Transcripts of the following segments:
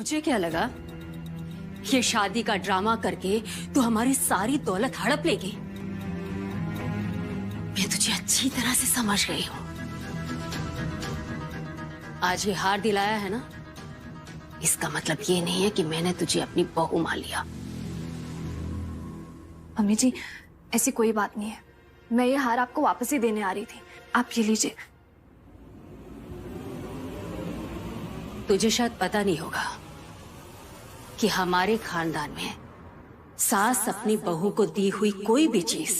तुझे क्या लगा ये शादी का ड्रामा करके तू हमारी सारी दौलत हड़प लेगी? मैं तुझे अच्छी तरह से समझ गई हूं। आज ये हार दिलाया है ना, इसका मतलब ये नहीं है कि मैंने तुझे अपनी बहू मान लिया। मम्मी जी, ऐसी कोई बात नहीं है। मैं ये हार आपको वापस ही देने आ रही थी। आप ये लीजिए। तुझे शायद पता नहीं होगा कि हमारे खानदान में सास अपनी बहू को दी हुई कोई भी चीज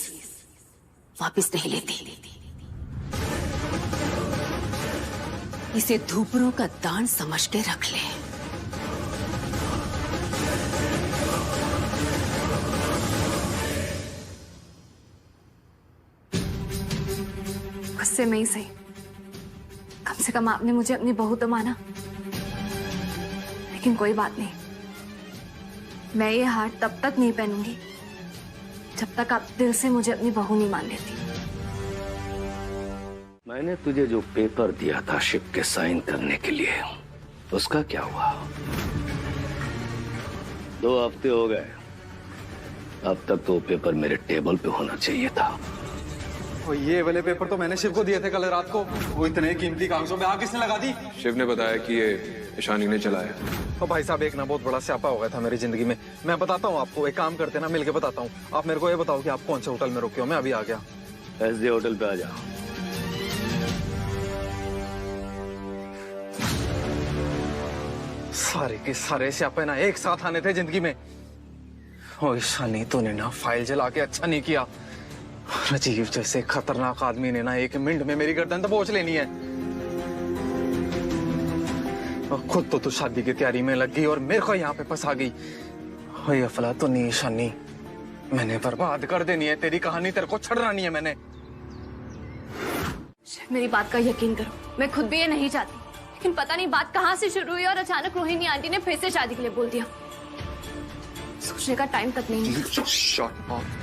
वापस नहीं लेती। इसे धूपरों का दान समझ के रख ले। गुस्से में ही सही, कम से कम आपने मुझे अपनी बहू तो माना। लेकिन कोई बात नहीं, मैं ये हार तब तक नहीं पहनूंगी जब तक आप दिल से मुझे अपनी बहू नहीं मान लेती। मैंने तुझे जो पेपर दिया था शिप के साइन करने के लिए, उसका क्या हुआ? 2 हफ्ते हो गए, अब तक तो पेपर मेरे टेबल पे होना चाहिए था। और ये वाले पेपर तो मैंने शिव को दिए थे कल रात को। वो इतने कीमती कागजों में आग किसने लगा दी? शिव ने बताया कि ये ईशानी ने चलाया। तो भाई साहब, एक ना बहुत बड़ा स्यापा हो गया था मेरी जिंदगी में। मैं बताता हूँ आपको, एक काम करते ना, मिलके बताता हूँ। आप मेरे को ये बताओ कि आप कौन से होटल में रुके हो, मैं अभी आ गया। SD होटल पे आ जा। सारे के सारे स्यापे ना एक साथ आने थे जिंदगी में। ओ ईशानी, तूने ना फाइल जला के अच्छा नहीं किया। राजीव जैसे खतरनाक आदमी ने ना 1 मिनट में मेरी गर्दन दबोच लेनी है। और खुद तो तू शादी की तैयारी में लग गई और मेरे को यहाँ पे फंसा गई। ओए अफलातुन ईशानी, मैंने बर्बाद कर देनी है तेरी कहानी, तेरे को छड़ना नहीं है मैंने। मेरी बात का यकीन करो, मैं खुद भी ये नहीं चाहती, लेकिन पता नहीं बात कहाँ से शुरू हुई और अचानक रोहिणी आंटी ने फिर से शादी के लिए बोल दिया। सोचने का टाइम तक नहीं है। Shut up.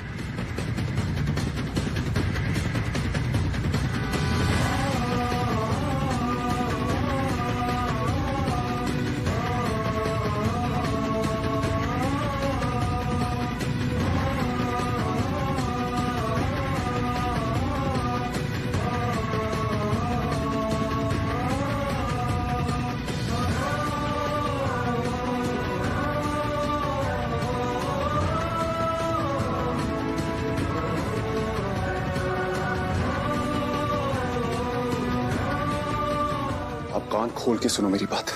अब कान खोल के सुनो मेरी बात।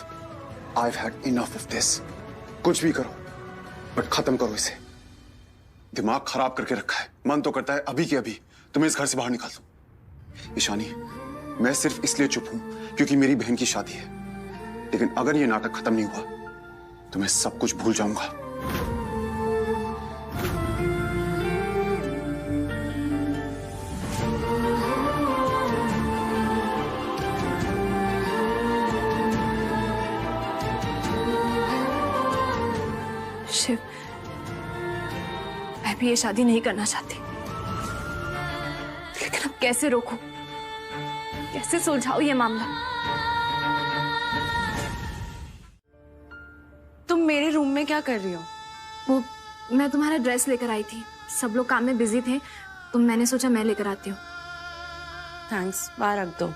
I've had enough of this। कुछ भी करो बट खत्म करो इसे। दिमाग खराब करके रखा है। मन तो करता है अभी के अभी तुम्हें इस घर से बाहर निकाल दूं। ईशानी, मैं सिर्फ इसलिए चुप हूं क्योंकि मेरी बहन की शादी है, लेकिन अगर ये नाटक खत्म नहीं हुआ तो मैं सब कुछ भूल जाऊंगा। शिव, मैं भी ये शादी नहीं करना चाहती, लेकिन अब कैसे रोकूं, कैसे सुलझाऊं ये मामला? तुम मेरे रूम में क्या कर रही हो? वो मैं तुम्हारा ड्रेस लेकर आई थी, सब लोग काम में बिजी थे तो मैंने सोचा मैं लेकर आती हूँ। थैंक्स, बाहर रख दो।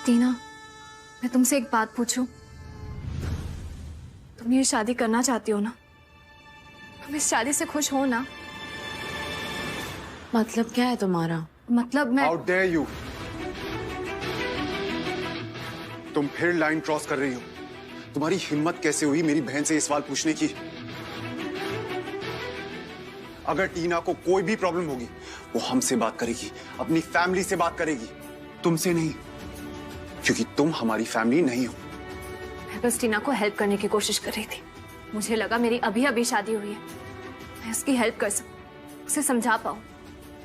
टीना, मैं तुमसे एक बात पूछूं? तुम ये शादी करना चाहती हो ना? तुम इस शादी से खुश हो ना? मतलब क्या है तुम्हारा? मतलब मैं... How dare you? तुम फिर लाइन क्रॉस कर रही हो। तुम्हारी हिम्मत कैसे हुई मेरी बहन से ये सवाल पूछने की? अगर टीना को कोई भी प्रॉब्लम होगी वो हमसे बात करेगी, अपनी फैमिली से बात करेगी, तुमसे नहीं, क्योंकि तुम हमारी फैमिली नहीं हो। मैं बस टीना को हेल्प करने की कोशिश कर रही थी। मुझे लगा मेरी अभी अभी शादी हुई है, मैं उसकी हेल्प कर सकूं, उसे समझा पाऊं।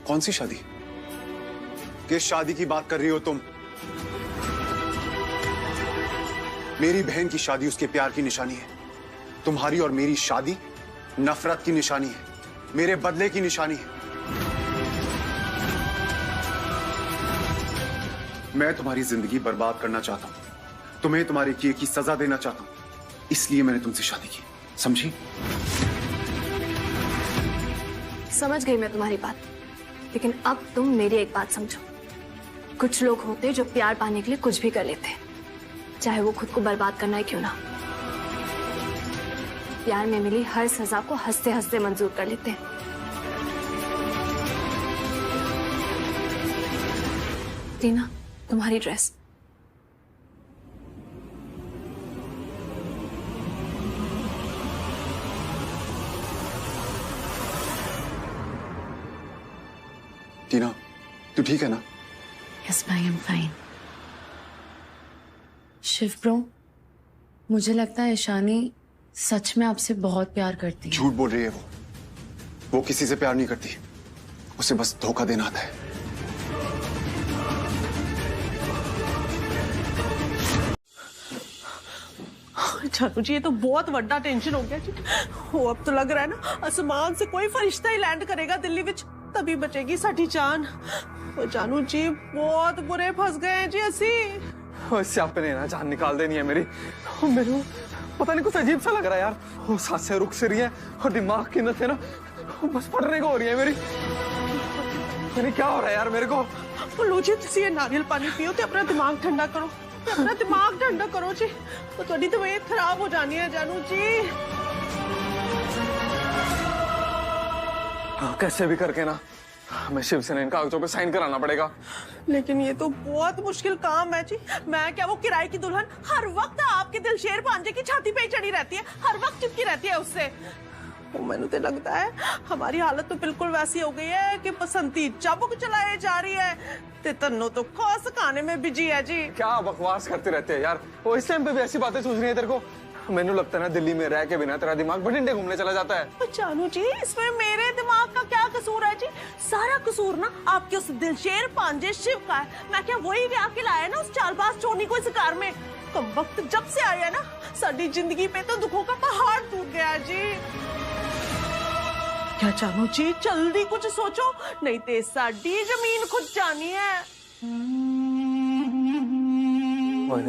कौन सी शादी? किस शादी की बात कर रही हो तुम? मेरी बहन की शादी उसके प्यार की निशानी है। तुम्हारी और मेरी शादी नफरत की निशानी है, मेरे बदले की निशानी है। मैं तुम्हारी जिंदगी बर्बाद करना चाहता हूं, तुम्हें तुम्हारे किए की सजा देना चाहता हूं, इसलिए मैंने तुमसे शादी की, समझी? समझ गई मैं तुम्हारी बात, लेकिन अब तुम मेरी एक बात समझो। कुछ लोग होते जो प्यार पाने के लिए कुछ भी कर लेते, चाहे वो खुद को बर्बाद करना ही क्यों ना। प्यार में मिली हर सजा को हंसते हंसते मंजूर कर लेते हैं। टीना, तुम्हारी ड्रेस। टीना, तू ठीक है ना? Yes I am fine. Shiv bro, मुझे लगता है ईशानी सच में आपसे बहुत प्यार करती है। झूठ बोल रही है वो किसी से प्यार नहीं करती, उसे बस धोखा देना आता है। जानू जी, ये तो बहुत बड़ा टेंशन हो गया जी। वो अब तो लग रहा है ना आसमान से कोई फरिश्ता ही लैंड करेगा दिल्ली विच, तभी बचेगी साडी जान। ओ जानू जी, बहुत बुरे फंस गए हैं जी असी। स्यापे ने ना जान निकाल देनी है मेरी। मेरे पता नहीं कुछ अजीब सा लग रहा है यार। वो सांसें रुक से रही हैं और दिमाग की नसें ना बस फटने को हो रही है मेरी। क्या हो रहा है यार मेरे को? लो जी, तुसी ये नारियल पानी पियो ते अपना दिमाग ठंडा करो, अपना दिमाग ठंडा करो जी। तो थोड़ी तबीयत खराब हो जानी है जानू जी। कैसे भी करके ना हमें शिवसेना इन कागजों पे साइन कराना पड़ेगा। लेकिन ये तो बहुत मुश्किल काम है जी। मैं क्या वो किराए की दुल्हन हर वक्त आपके दिलशेर भांजे की छाती पे ही चढ़ी रहती है, हर वक्त चिपकी रहती है उससे। मैंने तो लगता है हमारी हालत तो बिल्कुल वैसी हो गई है कि बसंती चाबुक चलाए जा रही है ते तन्नो तो खास खाने में बिजी है जी। क्या बकवास करते रहते हैं यार। वो इस टाइम पे भी ऐसी बातें सोच रही है तेरे को? मैंने लगता है ना दिल्ली में रह के बिना तेरा दिमाग बठिंडे घूमने चला जाता है। जानू जी, इसमें मेरे दिमाग का क्या कसूर है जी? सारा कसूर ना आपके उस दिलशेर पांजे शिव का है। मैं क्या वही ब्याह के लाया ना उस चालबाज चोनी को इस कार में। कम वक्त जब से आया ना साडी जिंदगी पे तो दुखों का पहाड़ टूट गया जी। क्या जानू जी, जल्दी कुछ सोचो, नहीं तो साडी जमीन खुद जानी है।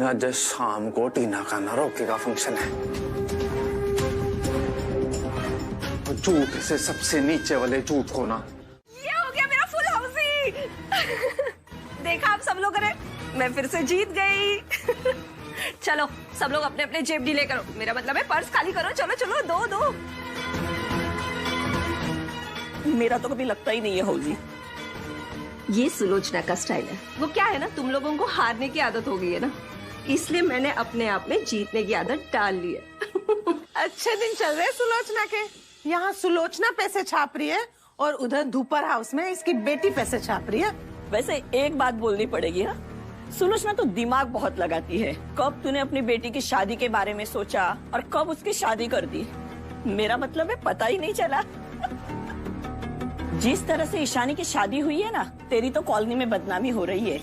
आज शाम को टीना का ना रोके का फंक्शन है। झूठ से सबसे नीचे वाले झूठ को ना। ये हो गया मेरा फुल हाउसी। देखा आप सब लोगों ने, मैं फिर से जीत गई। चलो सब लोग अपने अपने जेब ढीले करो, मेरा मतलब है पर्स खाली करो। चलो चलो, दो दो। मेरा तो कभी लगता ही नहीं है हौजी। ये सुलोचना का स्टाइल है। वो क्या है ना, तुम लोगों को हारने की आदत हो गई है ना, इसलिए मैंने अपने आप में जीतने की आदत डाल ली है। अच्छे दिन चल रहे सुलोचना के। यहाँ सुलोचना पैसे छाप रही है और उधर धूपर हाउस में इसकी बेटी पैसे छाप रही है। वैसे एक बात बोलनी पड़ेगी हाँ, सुलोचना तो दिमाग बहुत लगाती है। कब तूने अपनी बेटी की शादी के बारे में सोचा और कब उसकी शादी कर दी, मेरा मतलब है पता ही नहीं चला। जिस तरह से ईशानी की शादी हुई है ना, तेरी तो कॉलोनी में बदनामी हो रही है।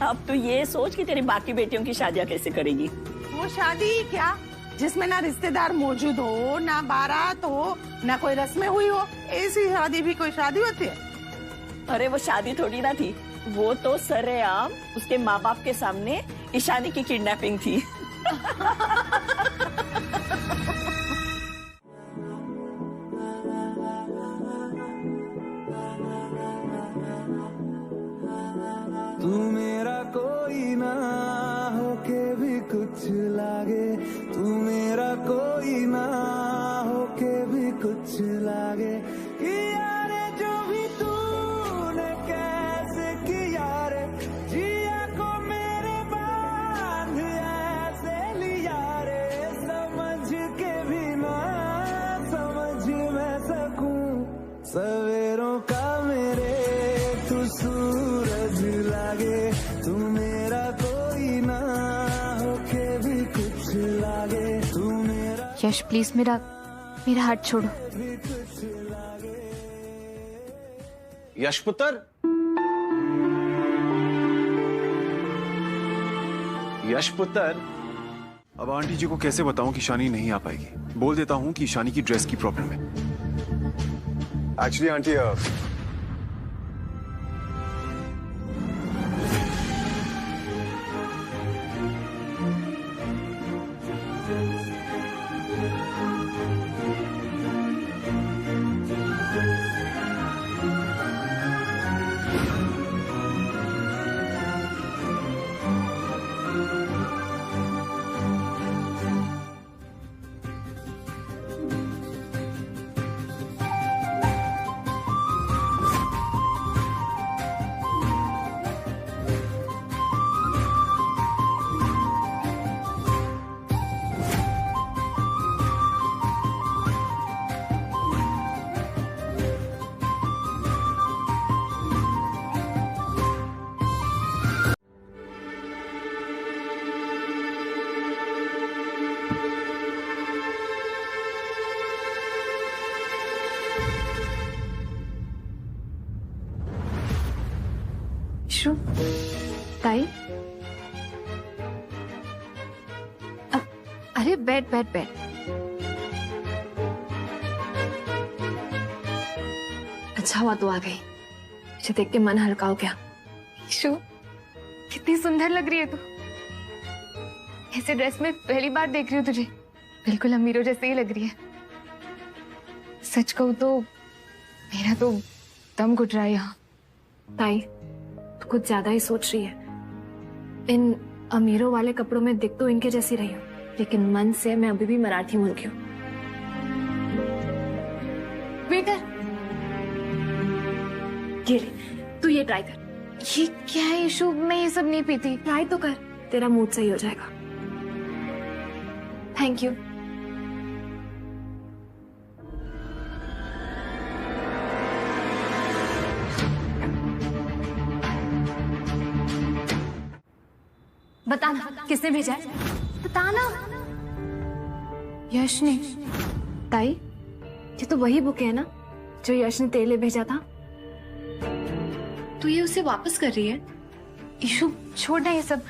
अब तो ये सोच कि तेरी बाकी बेटियों की शादियां कैसे करेगी। वो शादी क्या जिसमें ना रिश्तेदार मौजूद हो, ना बारात हो, ना कोई रस्में हुई हो, ऐसी शादी भी कोई शादी होती है? अरे वो शादी थोड़ी ना थी, वो तो सरेआम उसके माँ बाप के सामने ईशानी की किडनैपिंग थी। तू मेरा कोई ना होके भी कुछ लागे, तू मेरा कोई ना होके भी कुछ लागे। यारे जो भी तूने कैसे किया रे, जिया को मेरे बांध ऐसे लिया रे, समझ के भी ना समझ मैं सकूं सवेरों का मेरे तू सूरज लागे, तू मेरा कोई ना होके भी कुछ लागे, तू मेरा। यश प्लीज मेरा हाथ छोड़ो। यश पुत्र, यश पुत्र। अब आंटी जी को कैसे बताऊं कि ईशानी नहीं आ पाएगी? बोल देता हूं कि ईशानी की ड्रेस की प्रॉब्लम है। एक्चुअली आंटी ईशु, ताई, अरे बैठ बैठ बैठ। अच्छा हुआ तू आ गई, मुझे देख के मन हल्का हो गया। ईशु, कितनी सुंदर लग रही है तू। ऐसे ड्रेस में पहली बार देख रही हूँ तुझे, बिल्कुल अमीरों जैसे ही लग रही है। सच कहूँ तो मेरा तो दम घुट रहा है यहाँ। ताई, तू कुछ ज्यादा ही सोच रही है। इन अमीरों वाले कपड़ों में दिख तो इनके जैसी रही हूँ, लेकिन मन से मैं अभी भी मराठी मूल की हूँ। वेटर, ये ले, तू ये ट्राई कर। ये क्या है ईशु, मैं ये सब नहीं पीती। ट्राई तो कर, तेरा मूड सही हो जाएगा। Thank you. बताना किसने भेजा है? बताना। यश ने। ताई, ये तो वही बुक है ना जो यश ने तेरे लिए भेजा था? तू ये उसे वापस कर रही है? ईशु, छोड़ ना ये सब,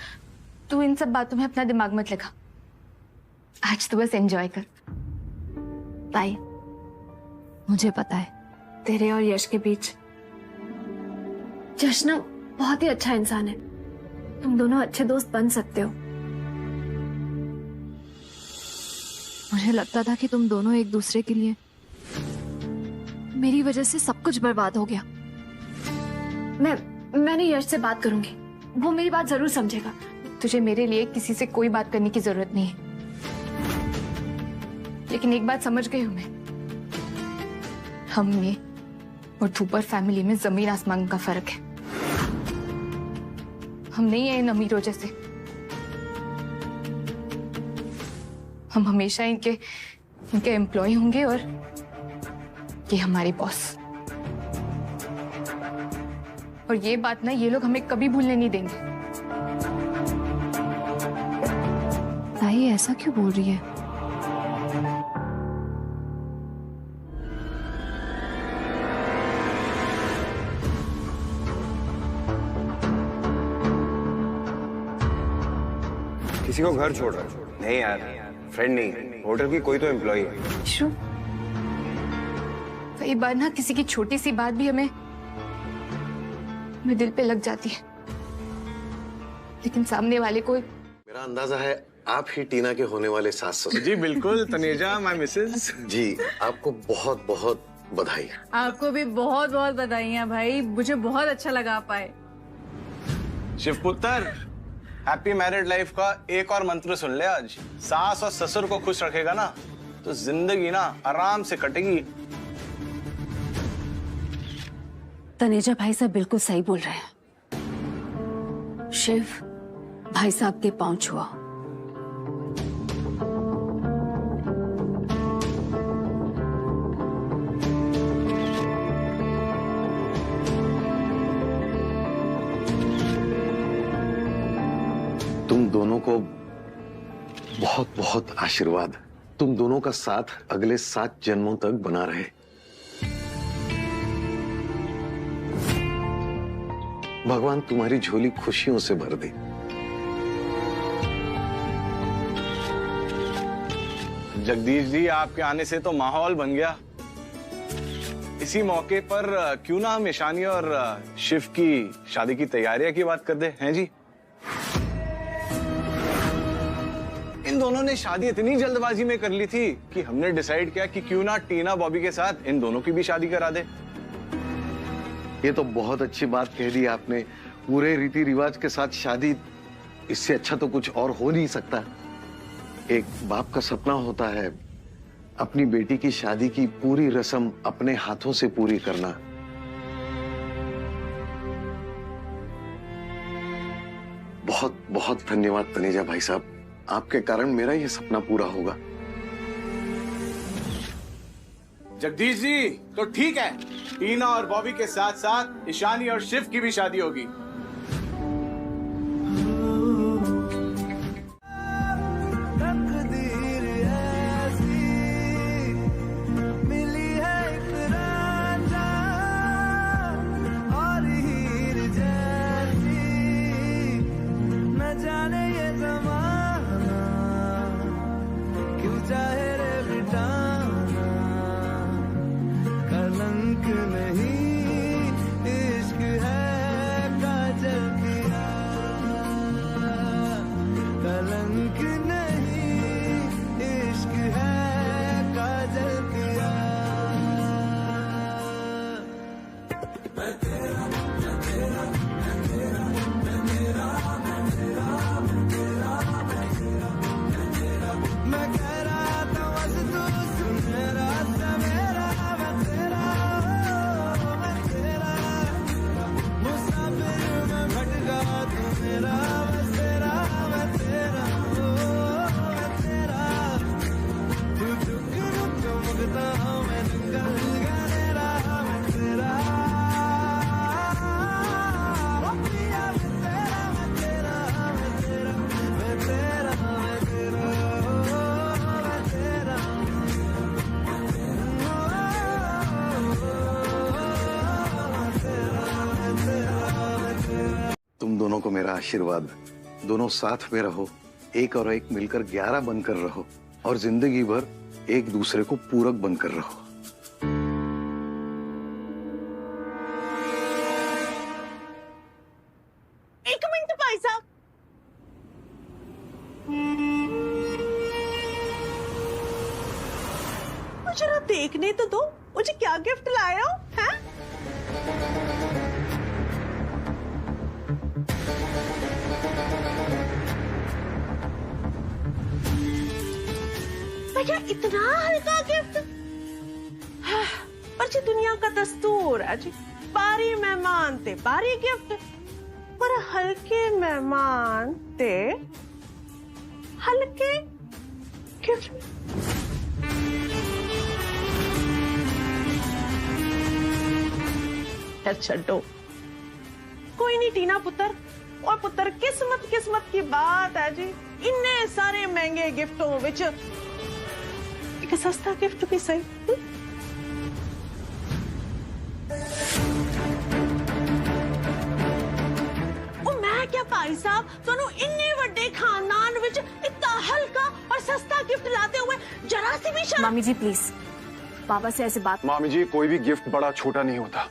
तू इन सब बातों में अपना दिमाग मत लगा। आज तो बस एंजॉय कर। ताई, मुझे पता है तेरे और यश के बीच यश ना बहुत ही अच्छा इंसान है। तुम दोनों अच्छे दोस्त बन सकते हो। मुझे लगता था कि तुम दोनों एक दूसरे के लिए, मेरी वजह से सब कुछ बर्बाद हो गया। मैंने यश से बात करूंगी, वो मेरी बात जरूर समझेगा। तुझे मेरे लिए किसी से कोई बात करने की जरूरत नहीं है। लेकिन एक बात समझ गई हूं मैं, हम में और धूपर फैमिली में जमीन आसमान का फर्क है। हम नहीं है इन अमीरों जैसे। हम हमेशा इनके एम्प्लॉय होंगे और ये हमारे बॉस। और ये बात ना ये लोग हमें कभी भूलने नहीं देंगे। ताई, ऐसा क्यों बोल रही है? किसी को घर छोड़ रहा है? नहीं यार, फ्रेंड नहीं, होटल की कोई तो एम्प्लॉय है। ईशु, कई बार ना किसी की छोटी सी बात भी हमें दिल पे लग जाती है, लेकिन सामने वाले को। मेरा अंदाजा है आप ही टीना के होने वाले सास ससुर। जी बिल्कुल, तनेजा माय मिसेस। जी, आपको बहुत बहुत बधाई। आपको भी बहुत बहुत बधाइयाँ भाई, मुझे बहुत अच्छा लगा आप आए। शिवपुत्र, हैप्पी मैरिड लाइफ का एक और मंत्र सुन ले आज। सास और ससुर को खुश रखेगा ना तो जिंदगी ना आराम से कटेगी। तनेजा भाई साहब बिल्कुल सही बोल रहे हैं। शिव, भाई साहब के पांव छुआ। तुम दोनों को बहुत बहुत आशीर्वाद। तुम दोनों का साथ अगले 7 जन्मों तक बना रहे। भगवान तुम्हारी झोली खुशियों से भर दे। जगदीश जी, आपके आने से तो माहौल बन गया। इसी मौके पर क्यों ना हम ईशानी और शिव की शादी की तैयारियां की बात कर दे, हैं जी? इन दोनों ने शादी इतनी जल्दबाजी में कर ली थी कि हमने डिसाइड किया कि क्यों ना टीना बॉबी के साथ इन दोनों की भी शादी करा दे। ये तो बहुत अच्छी बात कह दी आपने। पूरे रीति रिवाज के साथ शादी, इससे अच्छा तो कुछ और हो नहीं सकता। एक बाप का सपना होता है अपनी बेटी की शादी की पूरी रस्म अपने हाथों से पूरी करना। बहुत बहुत धन्यवाद तनेजा भाई साहब, आपके कारण मेरा ये सपना पूरा होगा। जगदीश जी, तो ठीक है, टीना और बॉबी के साथ साथ ईशानी और शिव की भी शादी होगी। और हीर जैसी तो मैं जंगल गाने रहा मैं तेरा ओ पिया मैं तेरा मैं तेरा मैं तेरा मैं तेरा मैं तेरा मैं तेरा तुम दोनों को मेरा आशीर्वाद, दोनों साथ में रहो, एक और एक मिलकर 11 बनकर रहो और जिंदगी भर एक दूसरे को पूरक बनकर रहो। एक मिनट भाई साहब, मुझे जरा देखने तो दो, मुझे क्या गिफ्ट लाए हो हैं? भैया इतना हल्का गिफ्ट, पर जी दुनिया का दस्तूर है जी, बारी मेहमान ते बारी गिफ्ट, पर हल्के मेहमान ते हल्के गिफ्ट। छड्डो, कोई नहीं टीना पुत्र और पुत्र, किस्मत किस्मत की बात है जी, इन्ने सारे महंगे गिफ्टों विच एक सस्ता गिफ्ट भी सही। ओ मैं क्या भाई साहब, दोनों इन्ने बड़े खानदान विच इतना हल्का और सस्ता गिफ्ट लाते हुए जरा सी भी शर्म। मामी जी प्लीज, पापा से ऐसे बात। मामी जी, कोई भी गिफ्ट बड़ा छोटा नहीं होता।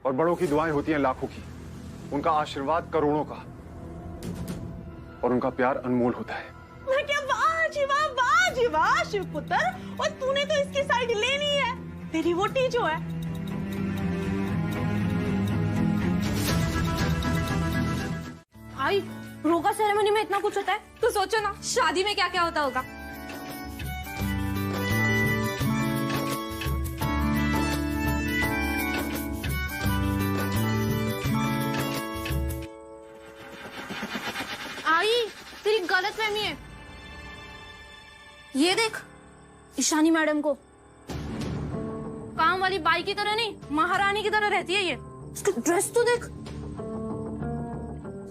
और बड़ों की दुआएं होती हैं लाखों की, उनका आशीर्वाद करोड़ों का, और उनका प्यार अनमोल होता है। मैं क्या, वाह जी वाह, वाह जी वाह शिव पुत्र, और तूने तो इसकी साइड लेनी है, तेरी वोटी जो है। आई रोका सेरेमनी में इतना कुछ होता है, तो सोचो ना शादी में क्या क्या होता होगा। तेरी गलतफहमी है, ये देख ईशानी मैडम को काम वाली बाई की तरह नहीं, महारानी की तरह रहती है ये। इसकी ड्रेस तो देख,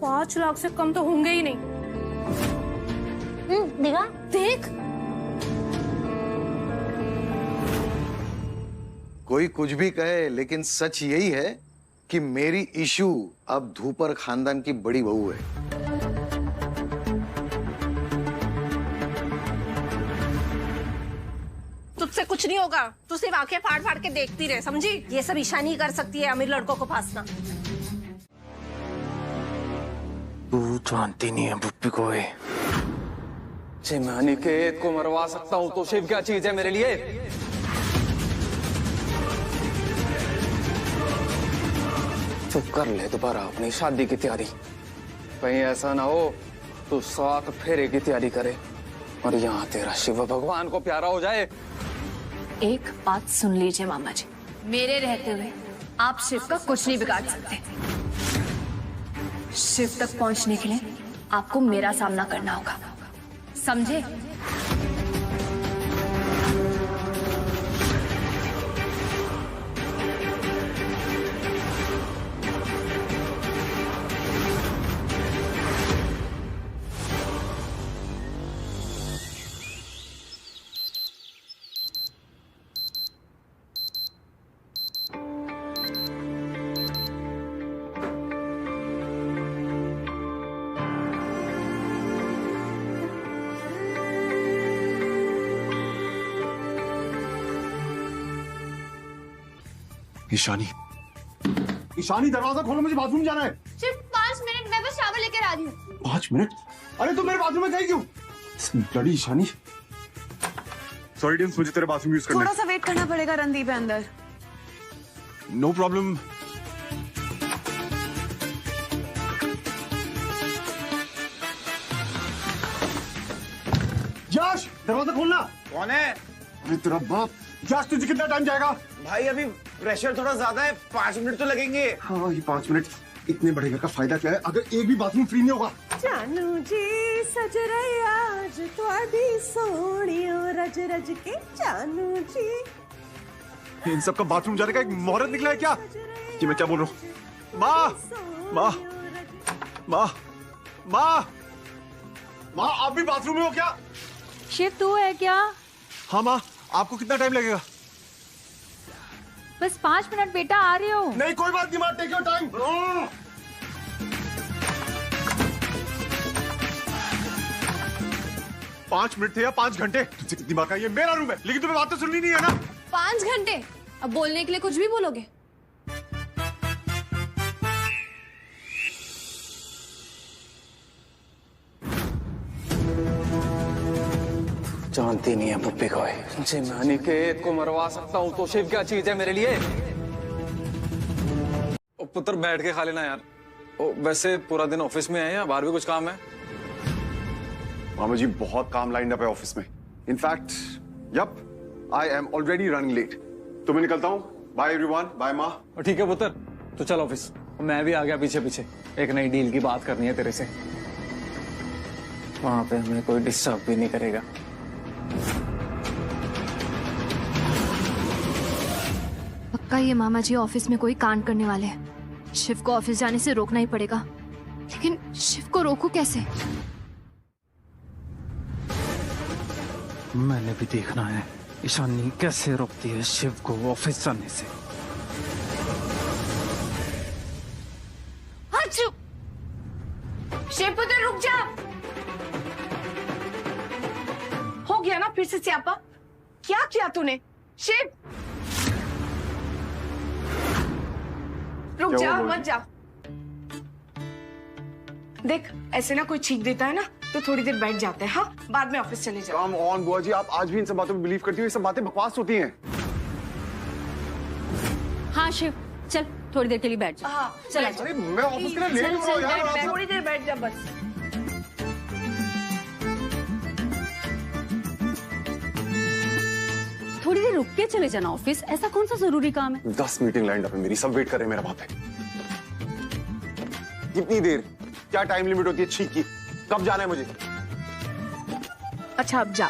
5 लाख से कम तो होंगे ही नहीं। देखा देख, कोई कुछ भी कहे, लेकिन सच यही है कि मेरी इशू अब धूपर खानदान की बड़ी बहू है। तुझसे कुछ नहीं होगा, तू सिर्फ आंखें फाड़ फाड़ के देखती रहे, समझी? ये सब ईशानी कर सकती है अमीर लड़कों को फांसना। तू जानती नहीं है बुप्पी को, जे मैं अनिकेत को मरवा सकता हूं तो शिव क्या चीज है मेरे लिए? चुप कर ले, दोबारा अपनी शादी की तैयारी, कहीं ऐसा ना हो तू 7 फेरे की तैयारी करे और यहाँ तेरा शिव भगवान को प्यारा हो जाए। एक बात सुन लीजिए मामा जी, मेरे रहते हुए आप शिव का कुछ नहीं बिगाड़ सकते। शिव तक पहुंचने के लिए आपको मेरा सामना करना होगा, समझे? ईशानी, ईशानी दरवाजा खोलो, मुझे बाथरूम जाना है। सिर्फ 5 मिनट, मैं बस शावर लेकर आ रही हूँ। 5 मिनट? अरे तुम मेरे बाथरूम में गई क्यों? ब्लडी ईशानी। सॉरी डिम्स, मुझे तेरे बाथरूम यूज करना है। थोड़ा सा वेट करना पड़ेगा, रणदीप है अंदर। No problem. यश, दरवाजा खोलना। कौन है? अरे तेरा बाप। जस्ट तुझे कितना टाइम जाएगा? भाई अभी प्रेशर थोड़ा ज्यादा है, 5 मिनट तो लगेंगे। हाँ, ये 5 मिनट इतने बड़े घर का फायदा क्या है अगर एक भी बाथरूम फ्री नहीं होगा? जानू जी सज रही आज थोड़ी सोनियो रज रज के जानू जी। इन सब का बाथरूम जाने का एक मुहूर्त निकला है क्या? कि मैं क्या बोल रहा हूँ? माँ माँ माँ माँ माँ, आप भी बाथरूम में हो क्या? शिव तू है क्या? हाँ माँ, आपको कितना टाइम लगेगा? बस 5 मिनट बेटा, आ रही हो। नहीं कोई बात नहीं माँ, टेक योर टाइम। 5 मिनट थे या 5 घंटे? तुझसे कितनी बार कहा, ये मेरा रूम है, लेकिन तुम्हें बात तो सुननी नहीं है ना? 5 घंटे? अब बोलने के लिए कुछ भी बोलोगे? जानती नहीं है पुप्पी को। जी मैं अनिकेत को मरवा सकता हूँ तो शिव क्या चीज है मेरे लिए? ओ पुत्र बैठ के खा लेना यार। ओ वैसे पूरा दिन ऑफिस में है या बाहर भी कुछ काम है? मामा जी बहुत काम लाइन अप है ऑफिस में। In fact yup, I am already running late. तो मैं निकलता हूँ। बाय एवरीवन, बाय माँ। ठीक है पुत्र, तो चल ऑफिस। मैं भी आ गया पीछे पीछे, एक नई डील की बात करनी है तेरे से। वहां पे हमें कोई डिस्टर्ब भी नहीं करेगा। पक्का ये मामा जी ऑफिस में कोई कांड करने वाले हैं। शिव को ऑफिस जाने से रोकना ही पड़ेगा, लेकिन शिव को रोकूं कैसे? मैंने भी देखना है ईशानी कैसे रोकती है शिव को ऑफिस जाने से। शिव पुत्र रुक जा। हो गया ना फिर से स्यापा? क्या किया तूने? शिव रुक जा, मत जा। देख ऐसे ना कोई छींक देता है ना तो थोड़ी देर बैठ जाते हैं। हाँ, बाद में ऑफिस चले जाओ। कम ऑन बुआ जी, आप आज भी इन सब बातों में बिलीव करती हो? ये सब बातें बकवास होती हैं। हाँ शिव, चल थोड़ी देर के लिए बैठ जा। हाँ, चल अरे मैं ऑफिस के लिए लेट हो रहा हूँ यार। थोड़ी देर बैठ जा बस। थोड़ी देर रुक के चले जाना ऑफिस, ऐसा कौन सा जरूरी काम है? 10 मीटिंग लाइन अप है मेरी, सब वेट कर रहे हैं मेरा वहां पे। कितनी देर? क्या टाइम लिमिट होती है छींक की? कब जाना है मुझे? अच्छा अब जा।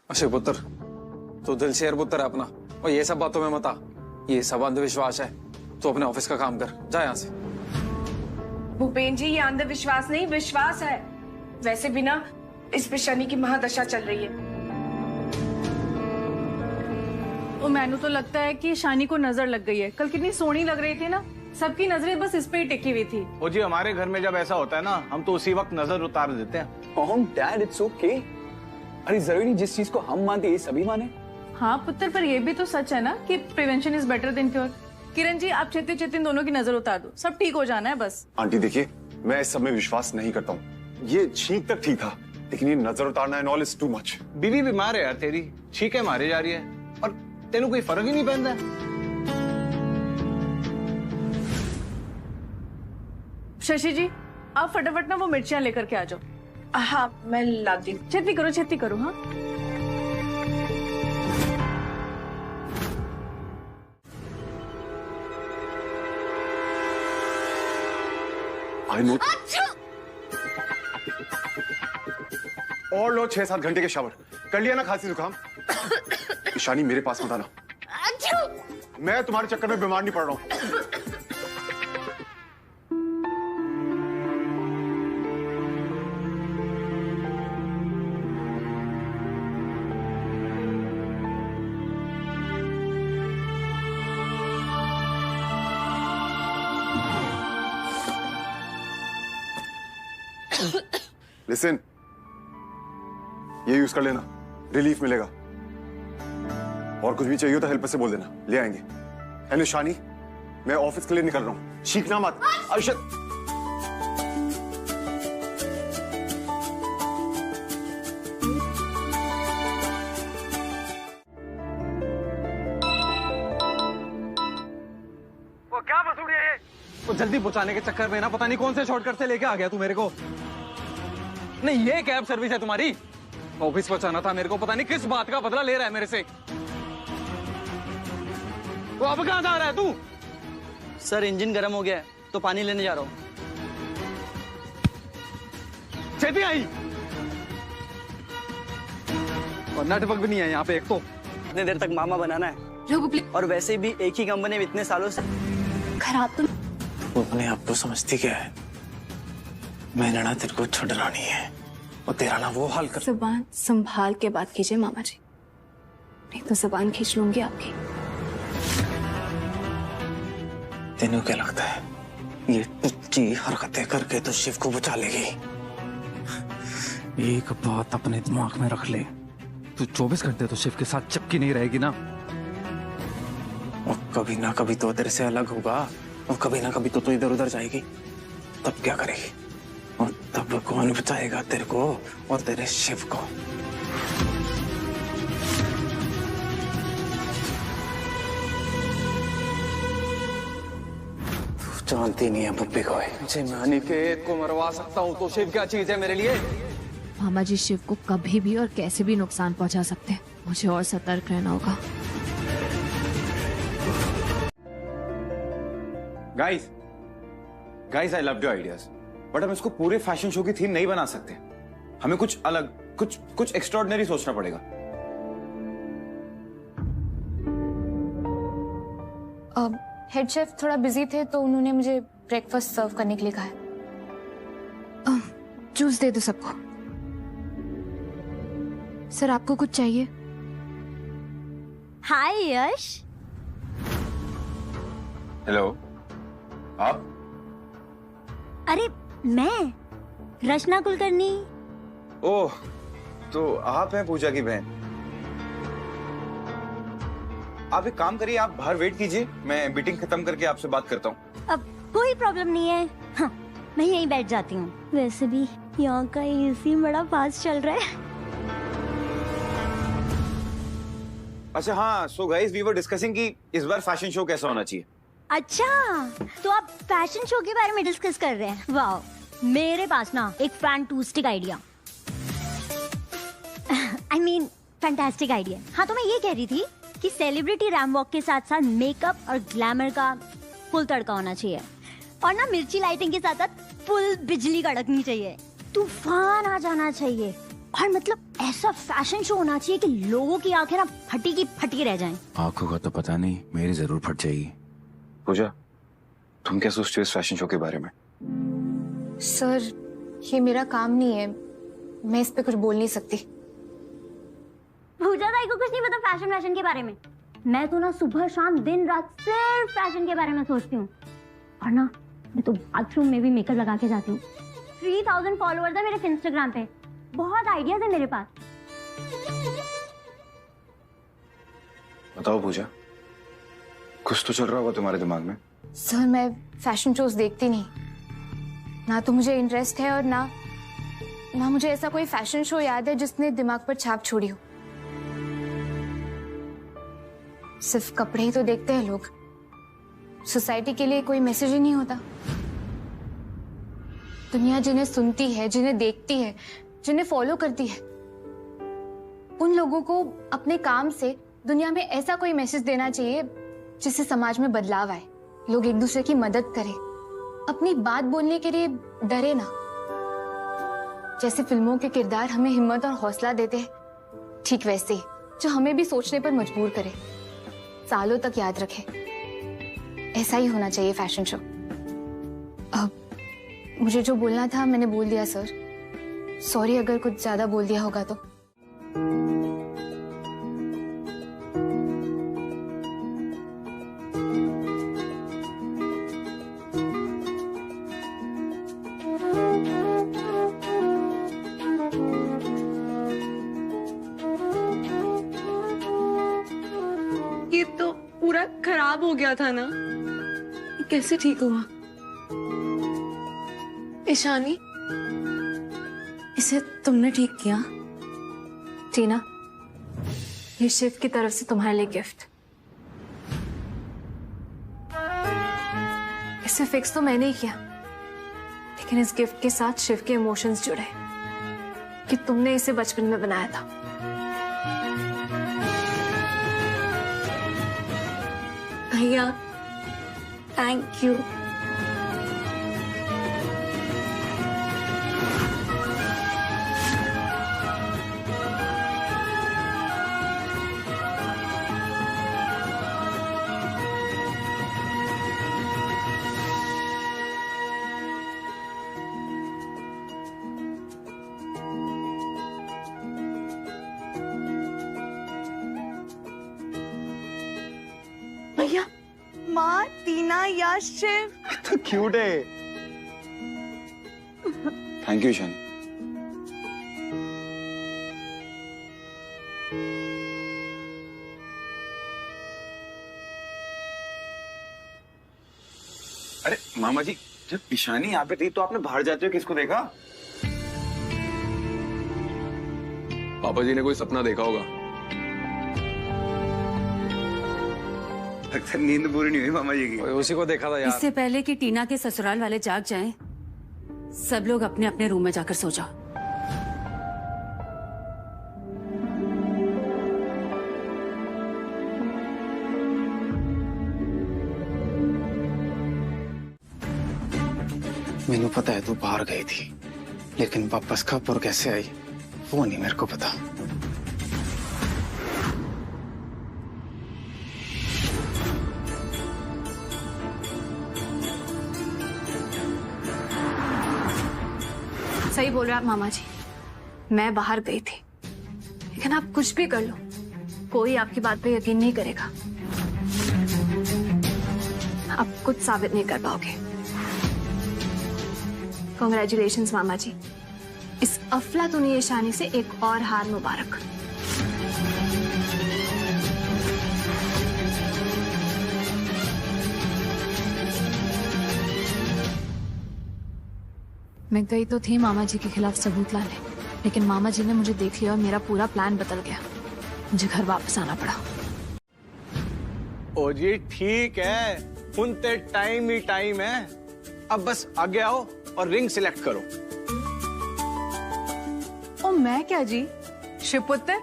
अशोक पुत्र, तो दिल शेर पुत्र है अपना, और ये सब बातों में मत आ। ये सब अंधविश्वास है। तो अपने ऑफिस का काम कर, जा यहाँ से। भूपेन जी, ये अंधविश्वास नहीं विश्वास है। वैसे भी ना इस पे शनि की महादशा चल रही है। तो मैनू तो लगता है कि शानी को नजर लग गई है। कल कितनी सोहनी लग रही थी ना, सबकी नजरें बस इस पे ही टिकी हुई थी। ओ जी, हमारे घर में जब ऐसा होता है ना, हम तो उसी वक्त नजर उतार देते हैं। Mom dad it's okay. अरे जरूरी जिस चीज को हम मानते ये सभी माने। हाँ पुत्र, पर ये भी तो सच है ना कि prevention is better than cure. Kiran ji, आप छेती छेती दोनों की नजर उतार दो, सब ठीक हो जाना है बस। आंटी देखिए, मैं इस सब में विश्वास नहीं करता हूँ। ये छींक तक ठीक था, लेकिन ये नजर उतारना and all is too much. बीवी बीमार है यार तेरी, छींके मारे जा रही है और तेनू कोई फर्क ही नहीं पड़ता है। शशि जी, आप फटाफट ना वो मिर्चियां लेकर के आ जाओ। हाँ मैं लाती हूँ। छेती करो हाँ। I know. और लो 6-7 घंटे के शावर कर लिया ना खांसी जुकाम। ईशानी मेरे पास मत आना, मैं तुम्हारे चक्कर में बीमार नहीं पड़ रहा हूं। लिसन, ये यूज कर लेना, रिलीफ मिलेगा। और कुछ भी चाहिए तो हेल्पर से बोल देना, ले आएंगे। एंड ईशानी, मैं ऑफिस के लिए निकल रहा हूं, चीखना मत। अर्शद, वो क्या जल्दी पहुंचाने के चक्कर में ना पता नहीं कौन से शॉर्टकट से लेके आ गया तू मेरे को। नहीं ये कैब सर्विस है तुम्हारी? ऑफिस पहुंचाना था मेरे को, पता नहीं किस बात का बदला ले रहा है मेरे से। वो अब कहां जा रहा है तू? सर इंजन गर्म हो गया है तो पानी लेने जा रहा हूँ। छेती आई। और नेटवर्क भी नहीं है यहाँ पे एक तो। इतने देर तक मामा बनाना है और वैसे भी एक ही कंपनी में इतने सालों से खराब। तुम वो अपने आप को समझती क्या है? मैंने ना तेरे को छुड़ना नहीं है और तेरा ना वो हाल कर। जुबान संभाल के बात कीजिए मामा जी, नहीं तो जुबान खींच लूंगी आपकी। तेनू क्या लगता है ये टुच्ची हरकतें करके तो शिव को बचा लेगी? एक बात अपने दिमाग में रख ले, तू 24 घंटे तो शिव के साथ चिपकी नहीं रहेगी ना। और कभी ना कभी तो तेरे से अलग होगा और कभी ना कभी तो इधर उधर जाएगी, तब क्या करेगी? और तब कौन बचाएगा तेरे को और तेरे शिव को? तू जानती नहीं है बब्बी को। मैं अनिकेत को मरवा सकता हूँ तो शिव क्या चीज है मेरे लिए? मामा जी शिव को कभी भी और कैसे भी नुकसान पहुंचा सकते हैं, मुझे और सतर्क रहना होगा। Guys I love your ideas, but हम इसको पूरे फैशन शो की थीम नहीं बना सकते। हमें कुछ अलग, कुछ एक्स्ट्राऑर्डिनरी सोचना पड़ेगा। हेड शेफ थोड़ा बिजी थे तो उन्होंने मुझे ब्रेकफास्ट सर्व करने के लिए कहा है। जूस दे दो सबको। सर आपको कुछ चाहिए? हाय यश। हेलो, आप? अरे मैं रचना कुलकर्णी। ओह, तो आप हैं पूजा की बहन। आप एक काम करिए, आप बाहर वेट कीजिए, मैं मीटिंग खत्म करके आपसे बात करता हूँ। अब कोई प्रॉब्लम नहीं है। हाँ, मैं यहीं बैठ जाती हूँ। वैसे भी यहाँ का एसी बड़ा फास्ट चल रहा है। अच्छा हाँ, so guys we were discussing कि इस बार फैशन शो कैसा होना चाहिए। अच्छा, तो आप फैशन शो के बारे में डिस्कस कर रहे हैं? वाह, मेरे पास ना एक fantastic idea. I mean fantastic idea. हाँ, तो मैं ये कह रही थी कि सेलिब्रिटी रैम वॉक के साथ साथ मेकअप और ग्लैमर का फुल तड़का होना चाहिए, और ना मिर्ची लाइटिंग के साथ साथ फुल बिजली कड़कनी चाहिए, तूफान आ जाना चाहिए, और मतलब ऐसा फैशन शो होना चाहिए कि लोगों की आंखें ना फटी की फटी रह जाएं। आंखों का तो पता नहीं, मेरी जरूर फट जाएगी। पूजा, तुम क्या सोचते हो इस फैशन शो के बारे में? सर ये मेरा काम नहीं है, मैं इस पे कुछ बोल नहीं सकती। पूजा ताई को कुछ नहीं पता फैशन के बारे में। मैं तो ना सुबह शाम दिन रात सिर्फ फैशन के बारे में सोचती हूँ, और ना मैं तो बाथरूम में भी मेकअप लगा के जाती हूँ। 3000 फॉलोअर्स है मेरे इंस्टाग्राम पे, बहुत आइडियाज है मेरे पास। बताओ पूजा, कुछ तो चल रहा होगा तुम्हारे दिमाग में। सर मैं फैशन शोज देखती नहीं, ना तो मुझे इंटरेस्ट है और ना मुझे ऐसा कोई फैशन शो याद है जिसने दिमाग पर छाप छोड़ी हो। सिर्फ कपड़े ही तो देखते हैं लोग, सोसाइटी के लिए कोई मैसेज ही नहीं होता। दुनिया जिन्हें सुनती है, जिन्हें देखती है, जिन्हें फॉलो करती है, उन लोगों को अपने काम से दुनिया में ऐसा कोई मैसेज देना चाहिए जिससे समाज में बदलाव आए, लोग एक दूसरे की मदद करें, अपनी बात बोलने के लिए डरे ना। जैसे फिल्मों के किरदार हमें हिम्मत और हौसला देते हैं, ठीक वैसे ही जो हमें भी सोचने पर मजबूर करे, सालों तक याद रखे। ऐसा ही होना चाहिए फैशन शो। अब मुझे जो बोलना था मैंने बोल दिया सर, सॉरी अगर कुछ ज्यादा बोल दिया होगा तो। ये तो पूरा खराब हो गया था ना, कैसे ठीक हुआ? ईशानी, इसे तुमने ठीक किया। टीना, ये शिव की तरफ से तुम्हारे लिए गिफ्ट। इसे फिक्स तो मैंने ही किया, लेकिन इस गिफ्ट के साथ शिव के इमोशंस जुड़े कि तुमने इसे बचपन में बनाया था। भैया थैंक यू। भैया माँ, टीना या शिव। तो क्यूट है। Thank you Ishani. अरे मामा जी, जब ईशानी यहाँ पे थी तो आपने बाहर जाते हुए किसको देखा? पापा जी ने कोई सपना देखा होगा। अक्सर नींद पूरी नहीं हुई मामा जी की। उसी को देखा था यार। इससे पहले कि टीना के ससुराल वाले जाग जाएं, सब लोग अपने अपने रूम में जाकर सो जाओ। मैंने पता है तू बाहर गई थी, लेकिन वापस कब और कैसे आई वो नहीं मेरे को पता। सही बोल रहे आप मामा जी, मैं बाहर गई थी, लेकिन आप कुछ भी कर लो, कोई आपकी बात पे यकीन नहीं करेगा। आप कुछ साबित नहीं कर पाओगे। कॉन्ग्रेचुलेशंस मामा जी, इस अफलातूनी ईशानी से एक और हार मुबारक। मैं गई तो थी मामा जी के खिलाफ सबूत लाने, लेकिन मामा जी ने मुझे देख लिया और मेरा पूरा प्लान बदल गया। मुझे घर वापस आना पड़ा। ओ जी ठीक है, उनते टाइम ही टाइम है। अब बस आगे आओ और रिंग सिलेक्ट करो। ओ मैं क्या जी, शिवपुत्र,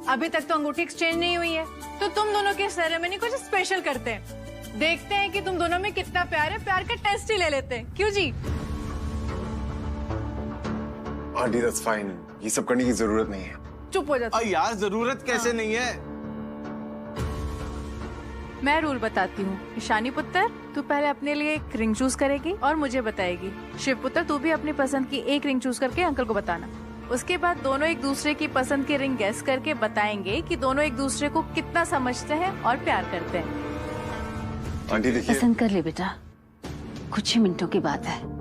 अभी तक तो अंगूठी एक्सचेंज नहीं हुई है, तो तुम दोनों की सेरेमनी कुछ स्पेशल करते हैं। देखते हैं कि तुम दोनों में कितना प्यार है, प्यार का टेस्ट ही ले लेते हैं। क्यों जी? आंटी दैट्स फाइन, ये सब करने की जरूरत नहीं है। चुप हो जाता। यार जरूरत कैसे नहीं है? मैं रूल बताती हूँ। ईशानी पुत्र, तू पहले अपने लिए एक रिंग चूज करेगी और मुझे बताएगी। शिव पुत्र, तू भी अपनी पसंद की एक रिंग चूज करके अंकल को बताना। उसके बाद दोनों एक दूसरे की पसंद की रिंग गैस करके बताएंगे कि दोनों एक दूसरे को कितना समझते हैं और प्यार करते हैं। आंटी देखिए, पसंद कर ले बेटा, कुछ ही मिनटों की बात है।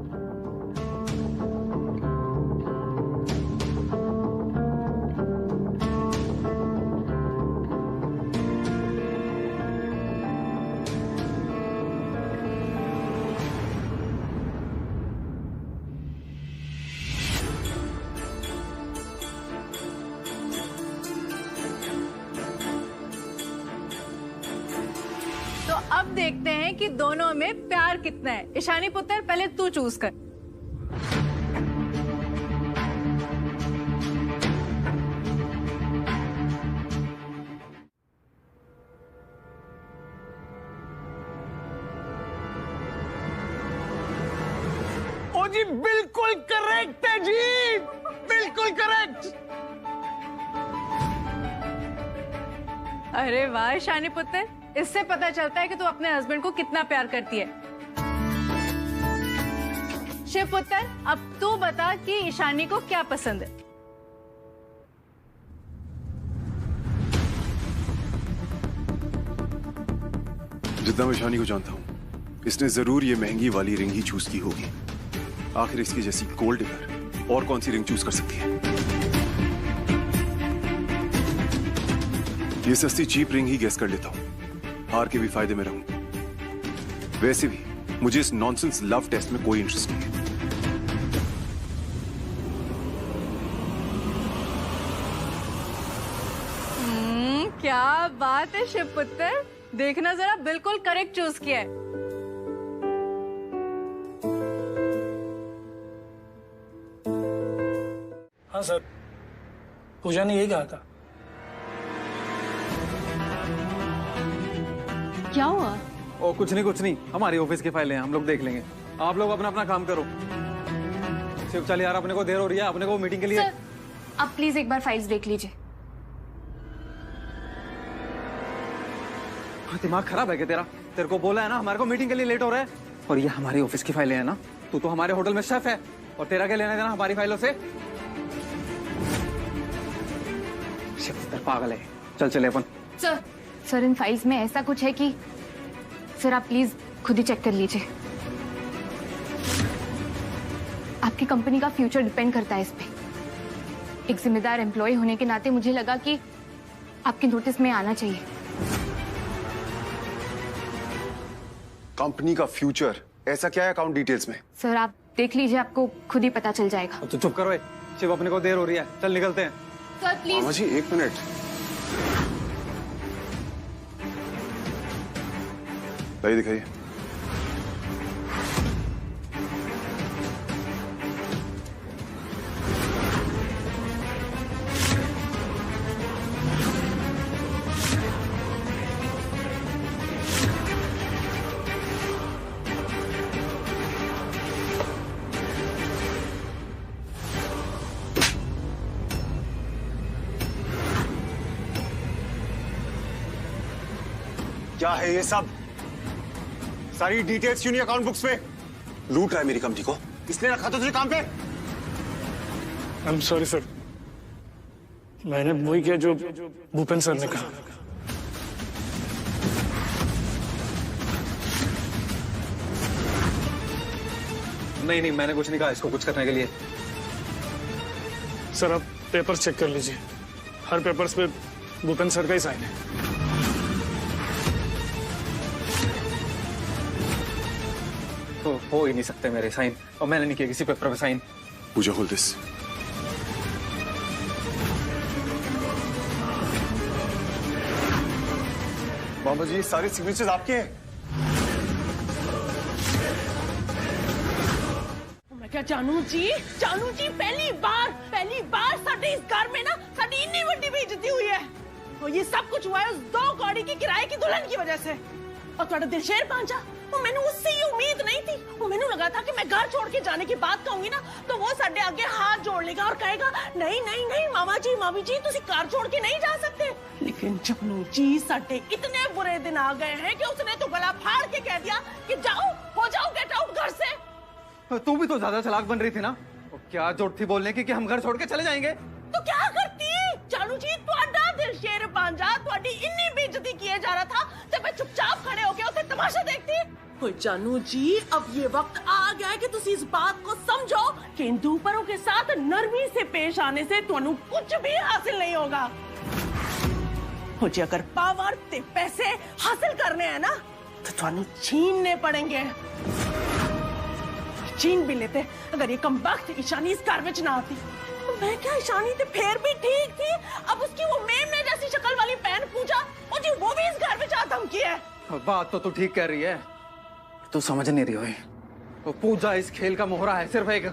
तो अब देखते हैं कि दोनों में प्यार कितना है। ईशानी पुत्र, पहले तू चूज कर। ओ जी बिल्कुल करेक्ट है जी, बिल्कुल करेक्ट। अरे वाह ईशानी पुत्र, इससे पता चलता है कि तू अपने हस्बैंड को कितना प्यार करती है। शिव पुत्र, अब तू बता कि ईशानी को क्या पसंद है। जितना मैं ईशानी को जानता हूँ, इसने जरूर ये महंगी वाली रिंग ही चूज की होगी। आखिर इसकी जैसी गोल्ड डिगर और कौन सी रिंग चूज कर सकती है? ये सस्ती चीप रिंग ही गेस कर लेता हूँ, हार के भी फायदे में रहूं। वैसे भी मुझे इस नॉनसेंस लव टेस्ट में कोई इंटरेस्ट नहीं है। क्या बात है शिव पुत्र, देखना जरा, बिल्कुल करेक्ट चूज किया है। हाँ सर, पूजा ने यही कहा था। क्या हुआ? ओ कुछ नहीं, हमारी ऑफिस की फाइलें हैं, हम लोग देख लेंगे। आप लोग अपना अपना काम करो। शिव चल यार, अपने को देर हो रही है, अपने को मीटिंग के लिए। सर, आप प्लीज एक बार फाइल्स देख लीजिए। दिमाग खराब है क्या तेरा? तेरे को बोला है ना हमारे को मीटिंग के लिए लेट हो रहा है। और ये हमारी ऑफिस की फाइलें हैं ना, तू तो हमारे होटल में शेफ है, और तेरा क्या लेना देना हमारी फाइलों से? शिव पागल है, चल चले अपन। सर इन फाइल्स में ऐसा कुछ है कि सर आप प्लीज खुद ही चेक कर लीजिए। आपकी कंपनी का फ्यूचर डिपेंड करता है इस पे। एक जिम्मेदार एम्प्लॉय होने के नाते मुझे लगा कि आपके नोटिस में आना चाहिए। कंपनी का फ्यूचर, ऐसा क्या है अकाउंट डिटेल्स में? सर आप देख लीजिए, आपको खुद ही पता चल जाएगा। तो चुप करो शिव, अपने को देर हो रही है, चल निकलते हैं। Sir please. मामा जी 1 मिनट। लाइए दिखाइए। क्या है ये सब? सारी डिटेल्स क्यों नहीं अकाउंट बुक्स पे? लूट रहा है मेरी कंपनी को, इसने रखा तो तुझे काम पे। आई एम सॉरी सर, मैंने वही किया जो भूपेन सर ने कहा। नहीं, मैंने कुछ नहीं कहा इसको कुछ करने के लिए। सर आप पेपर चेक कर लीजिए, हर पेपर्स पे भूपेन सर का ही साइन है। तो हो ही नहीं सकते मेरे साइन, और मैंने नहीं किया किसी पेपर पे साइन। Pooja hold this. मामा जी सारे सिग्नेचर्स आपके हैं। मैं क्या जानू जी पहली बार साडे इस घर में ना साडी इतनी बड़ी बेइज्जती हुई है। और ये सब कुछ हुआ है उस 2 गाड़ी की किराए की दुल्हन की वजह से। और थोड़ा दिलशेर पांचा, वो मैंने उससे ये उम्मीद नहीं थी। वो मैंने लगा था कि मैं घर छोड़ के जाने की बात कहूंगी ना तो वो साडे आगे हाथ जोड़ लेगा और कहेगा नहीं मामा जी मामी जी तुसी घर छोड़ के नहीं जा सकते। लेकिन जपनू जी साडे इतने बुरे दिन आ गए हैं कि उसने तो गला फाड़ के कह दिया कि जाओ हो जाओ, गेट आउट घर से। तू भी तो ज्यादा चालाक बन रही थी ना। क्या जोड़ थी बोलने की कि हम घर छोड़ के चले जाएंगे? तो क्या करती जानू जी, तुहाडा दिलशेर पांजा तुहाडी इतनी बेइज्जती किए जा रहा था जब मैं चुपचाप खड़े होके उसे तमाशा देखती। ओए जानू जी, अब ये वक्त आ गया है कि तुसी इस बात को समझो कि इन दूपरों के साथ नरमी से पेश आने से तुहानू कुछ भी हासिल नहीं होगा। हो जी अगर पावर ते पैसे हासिल करने हैं ना तो तुहानू छीनने पड़ेंगे। छीन भी लेते अगर ये कमबख्त ईशानी इस घर में ना आती। मैं क्या ईशानी तो फिर भी ठीक थी, अब उसकी वो मेमने जैसी शक्ल वाली बहन पूजा, और जी वो भी इस घर में चाह धमकी है। बात तो तू ठीक कह रही है, तू समझ नहीं रही है। तो पूजा इस खेल का मोहरा है, सिर्फ एक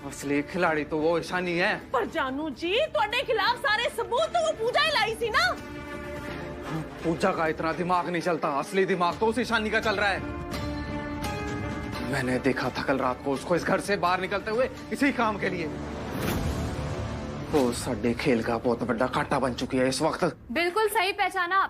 असली खिलाड़ी तो वो ईशानी है। पर जानू जी तुहाडे खिलाफ सारे सबूत तो वो पूजा ही लाई सी ना। पूजा का इतना दिमाग नहीं चलता, असली दिमाग तो उस ईशानी का चल रहा है। मैंने देखा था कल रात को उसको इस घर से बाहर निकलते हुए इसी काम के लिए। वो साडे खेल का बहुत बड़ा कांटा बन चुकी है इस वक्त। बिल्कुल सही पहचाना।